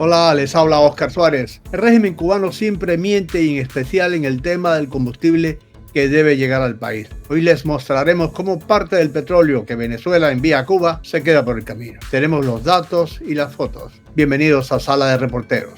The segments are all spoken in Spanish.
Hola, les habla Oscar Suárez. El régimen cubano siempre miente y en especial en el tema del combustible que debe llegar al país. Hoy les mostraremos cómo parte del petróleo que Venezuela envía a Cuba se queda por el camino. Tenemos los datos y las fotos. Bienvenidos a Sala de Reporteros.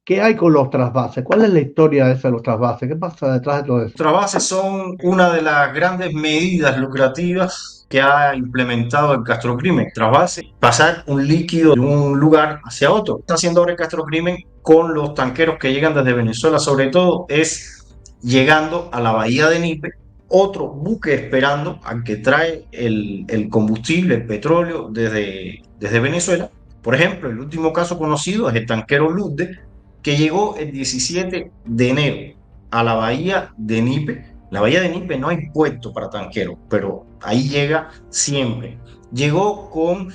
¿Qué hay con los trasvases? ¿Cuál es la historia de los trasvases? ¿Qué pasa detrás de todo eso? Los trasvases son una de las grandes medidas lucrativas que ha implementado el Castrocrimen. Trasvase, pasar un líquido de un lugar hacia otro. Está haciendo ahora el Castrocrimen con los tanqueros que llegan desde Venezuela, sobre todo es llegando a la bahía de Nipe, otro buque esperando al que trae el combustible, el petróleo desde Venezuela. Por ejemplo, el último caso conocido es el tanquero Luzde, que llegó el 17 de enero a la bahía de Nipe. La bahía de Nipe no hay puerto para tanqueros, pero ahí llega siempre. Llegó con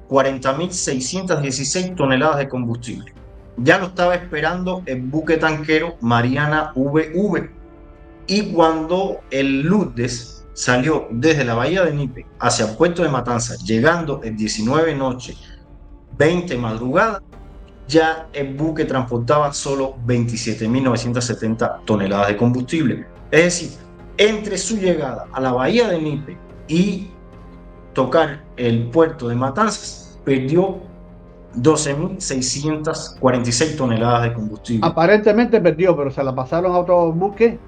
40.616 toneladas de combustible. Ya lo estaba esperando el buque tanquero Mariana VV. Y cuando el Lourdes salió desde la bahía de Nipe hacia el puerto de Matanzas, llegando el 19 noche, 20 madrugada, ya el buque transportaba solo 27.970 toneladas de combustible. Es decir, entre su llegada a la bahía de Nipe y tocar el puerto de Matanzas, perdió 12.646 toneladas de combustible. Aparentemente perdió, pero se la pasaron a otro buque.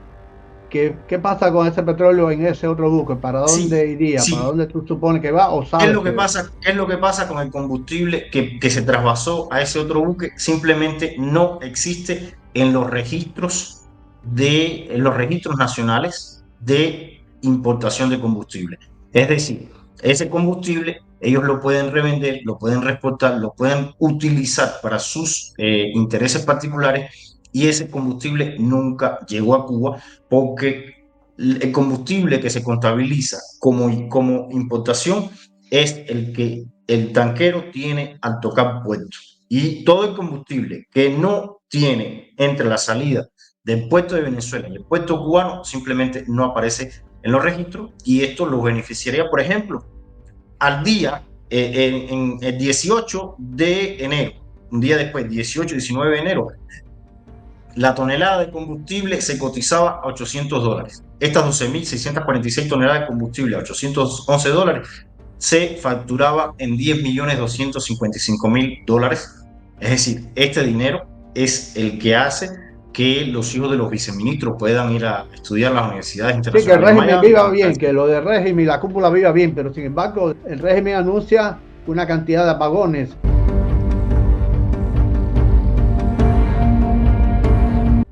¿Qué pasa con ese petróleo en ese otro buque? ¿Para dónde Sí, iría? ¿Para sí. dónde tú supones que va o ¿Qué es sabes lo que que va? pasa? ¿Qué es lo que pasa con el combustible que se trasvasó a ese otro buque? Simplemente no existe en los registros en los registros nacionales de importación de combustible. Es decir, ese combustible ellos lo pueden revender, lo pueden reexportar, lo pueden utilizar para sus intereses particulares y ese combustible nunca llegó a Cuba porque el combustible que se contabiliza como importación es el que el tanquero tiene al tocar puerto. Y todo el combustible que no tiene entre la salida del puerto de Venezuela y el puerto cubano simplemente no aparece en los registros y esto los beneficiaría, por ejemplo, al día, en el 18 de enero, un día después, 18-19 de enero, la tonelada de combustible se cotizaba a $800. Estas 12.646 toneladas de combustible a $811 se facturaba en 10.255.000 dólares. Es decir, este dinero es el que hace que los hijos de los viceministros puedan ir a estudiar a las universidades Sí, que el internacionales de régimen Miami. viva bien, que lo del régimen y la cúpula viva bien, pero sin embargo el régimen anuncia una cantidad de apagones.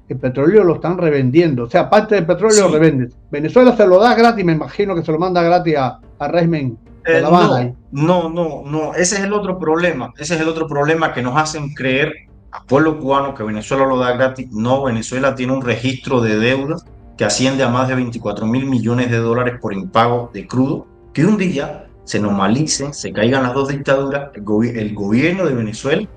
El petróleo lo están revendiendo, o sea, parte del petróleo lo Sí, revenden. Venezuela se lo da gratis, me imagino que se lo manda gratis al régimen de La Habana. no, ese es el otro problema, ese es el otro problema que nos hacen creer al pueblo cubano que Venezuela lo da gratis. No, Venezuela tiene un registro de deuda que asciende a más de 24.000 millones de dólares por impago de crudo, que un día se normalicen, se caigan las dos dictaduras, el gobierno de Venezuela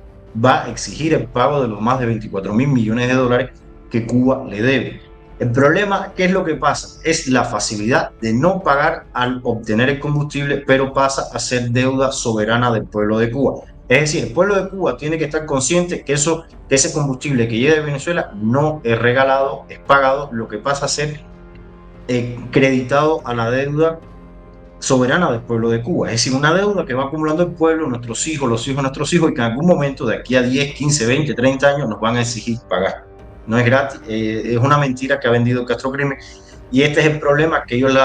va a exigir el pago de los más de 24.000 millones de dólares que Cuba le debe. El problema, ¿qué es lo que pasa? Es la facilidad de no pagar al obtener el combustible, pero pasa a ser deuda soberana del pueblo de Cuba. Es decir, el pueblo de Cuba tiene que estar consciente que ese combustible que llega de Venezuela no es regalado, es pagado, lo que pasa a ser creditado a la deuda soberana del pueblo de Cuba. Es decir, una deuda que va acumulando el pueblo, nuestros hijos, los hijos de nuestros hijos, y que en algún momento, de aquí a 10, 15, 20, 30 años, nos van a exigir pagar. No es gratis, es una mentira que ha vendido el Castrocrimen. Y este es el problema, que ellos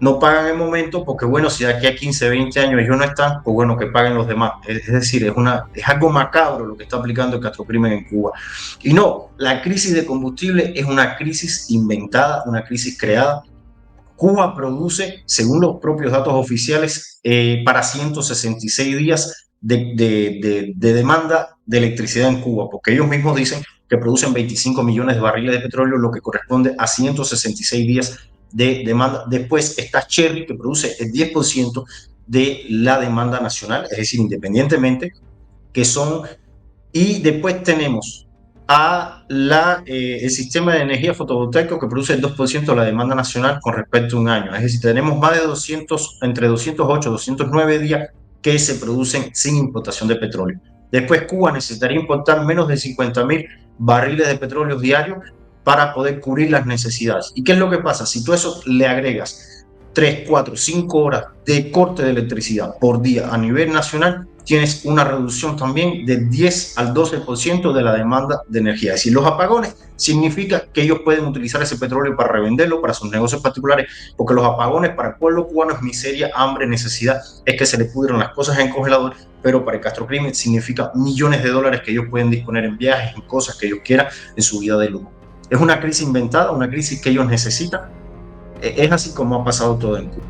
no pagan en el momento, porque bueno, si de aquí a 15, 20 años ellos no están, pues bueno, que paguen los demás. Es decir, es algo macabro lo que está aplicando el Castrocrimen en Cuba. Y no, la crisis de combustible es una crisis inventada, una crisis creada. Cuba produce, según los propios datos oficiales, para 166 días de demanda de electricidad en Cuba, porque ellos mismos dicen que producen 25 millones de barriles de petróleo, lo que corresponde a 166 días de demanda. Después está Cherry, que produce el 10% de la demanda nacional, es decir, independientemente, que son Y después tenemos el sistema de energía fotovoltaico que produce el 2% de la demanda nacional con respecto a un año. Es decir, tenemos más de 200, entre 208 y 209 días que se producen sin importación de petróleo. Después Cuba necesitaría importar menos de 50.000 barriles de petróleo diarios para poder cubrir las necesidades. ¿Y qué es lo que pasa? Si tú eso le agregas 3, 4, 5 horas de corte de electricidad por día a nivel nacional, tienes una reducción también del 10 al 12% de la demanda de energía. Es decir, los apagones significa que ellos pueden utilizar ese petróleo para revenderlo, para sus negocios particulares, porque los apagones para el pueblo cubano es miseria, hambre, necesidad, es que se le pudieron las cosas en congelador, pero para el Castrocrimen significa millones de dólares que ellos pueden disponer en viajes, en cosas que ellos quieran, en su vida de lujo. Es una crisis inventada, una crisis que ellos necesitan. Es así como ha pasado todo en Cuba.